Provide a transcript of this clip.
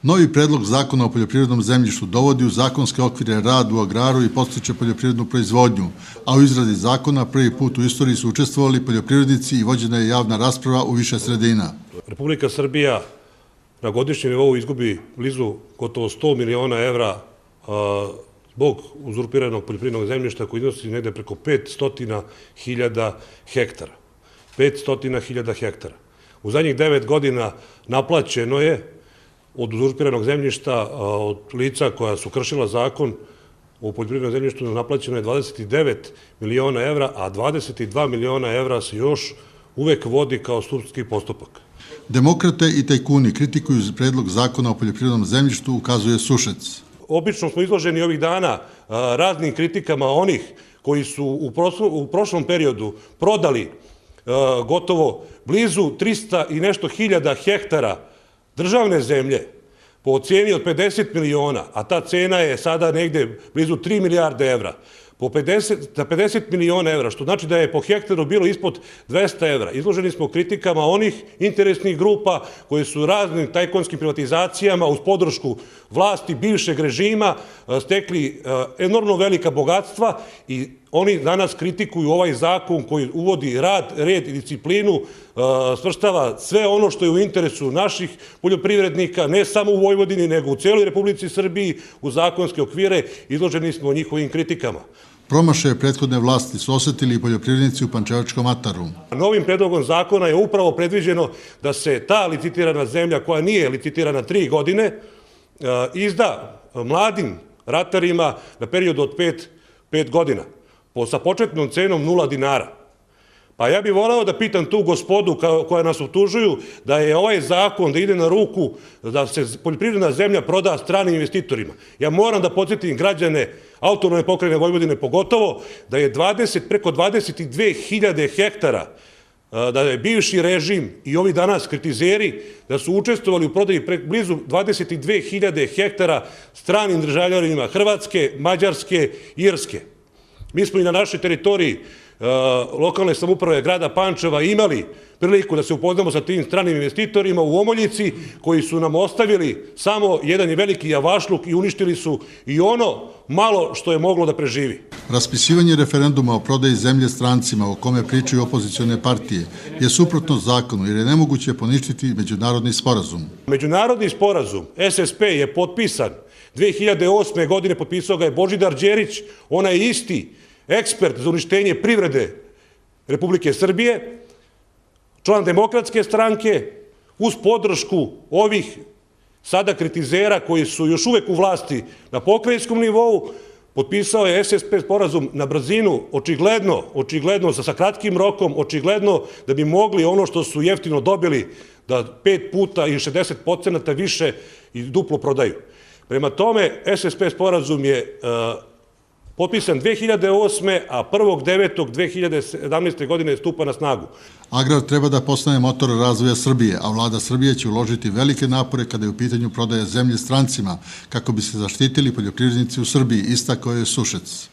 Novi predlog zakona o poljoprivrednom zemljištu dovodi u zakonske okvire rad u agraru i podstiče poljoprivrednu proizvodnju, a u izradi zakona prvi put u istoriji su učestvovali poljoprivrednici i vođena je javna rasprava u više sredina. Republika Srbija na godišnjem nivou izgubi blizu gotovo 100 miliona evra zbog uzurpiranog poljoprivrednog zemljišta koji iznosi negde preko 500.000 hektara. 500.000 hektara. U zadnjih 9 godina naplaćeno je od uzurpiranog zemljišta, od lica koja su kršila zakon o poljoprivrednom zemljištu, naplaćeno je 29 miliona evra, a 22 miliona evra se još uvek vodi kao sudski postupak. Demokrate i tajkuni kritikuju predlog zakona o poljoprivrednom zemljištu, ukazuje Sušec. Obično smo izloženi ovih dana raznim kritikama onih koji su u prošlom periodu prodali gotovo blizu 300 i nešto hiljada hektara državne zemlje po ceni od 50 miliona, a ta cena je sada negde blizu 3 milijarde evra, za 50 miliona evra, što znači da je po hektaru bilo ispod 200 evra. Izloženi smo kritikama onih interesnih grupa koje su raznim tajkonskim privatizacijama uz podršku vlasti bivšeg režima stekli enormno velika bogatstva i oni danas kritikuju ovaj zakon koji uvodi rad, red i disciplinu, svrstava sve ono što je u interesu naših poljoprivrednika, ne samo u Vojvodini, nego u celoj Republici Srbiji, u zakonske okvire, izloženi smo njihovim kritikama. Promašaje prethodne vlasti su osetili i poljoprivrednici u Pančevačkom ataru. Novim predlogom zakona je upravo predviđeno da se ta licitirana zemlja, koja nije licitirana 3 godine, izda mladim ratarima na period od 5 godina, sa početnom cenom 0 dinara. Pa ja bih voleo da pitam tu gospodu koja nas optužuju da je ovaj zakon da ide na ruku da se poljoprivredna zemlja proda stranim investitorima. Ja moram da podsjetim građane autonomne pokrajine Vojvodine pogotovo da je preko 22.000 hektara, da je bivši režim i ovi danas kritizeri da su učestvovali u prodaji blizu 22.000 hektara stranim državljanima Hrvatske, Mađarske, Irske. Mi smo i na našoj teritoriji lokalne samouprave grada Pančeva imali priliku da se upoznamo sa tim stranim investitorima u Omoljici koji su nam ostavili samo jedan veliki javašluk i uništili su i ono malo što je moglo da preživi. Raspisivanje referenduma o prodaji zemlje strancima o kome pričaju opozicione partije je suprotno zakonu jer je nemoguće poništiti međunarodni sporazum. Međunarodni sporazum SSP je potpisan 2008. godine, potpisao ga je Božidar Đelić, onaj isti ekspert za uništenje privrede Republike Srbije, član Demokratske stranke, uz podršku ovih sada kritizera koji su još uvek u vlasti na pokrajinskom nivou, potpisao je SSP sporazum na brzinu, očigledno sa kratkim rokom, očigledno da bi mogli ono što su jeftino dobili da 5 puta i 60% više i duplo prodaju. Prema tome, SSP sporazum je potpisan 2008. a 1.9.2017. godine stupa na snagu. Agrar treba da postane motor razvoja Srbije, a vlada Srbije će uložiti velike napore kada je u pitanju prodaja zemlje strancima, kako bi se zaštitili poljoprivrednici u Srbiji, istakao je Sušec.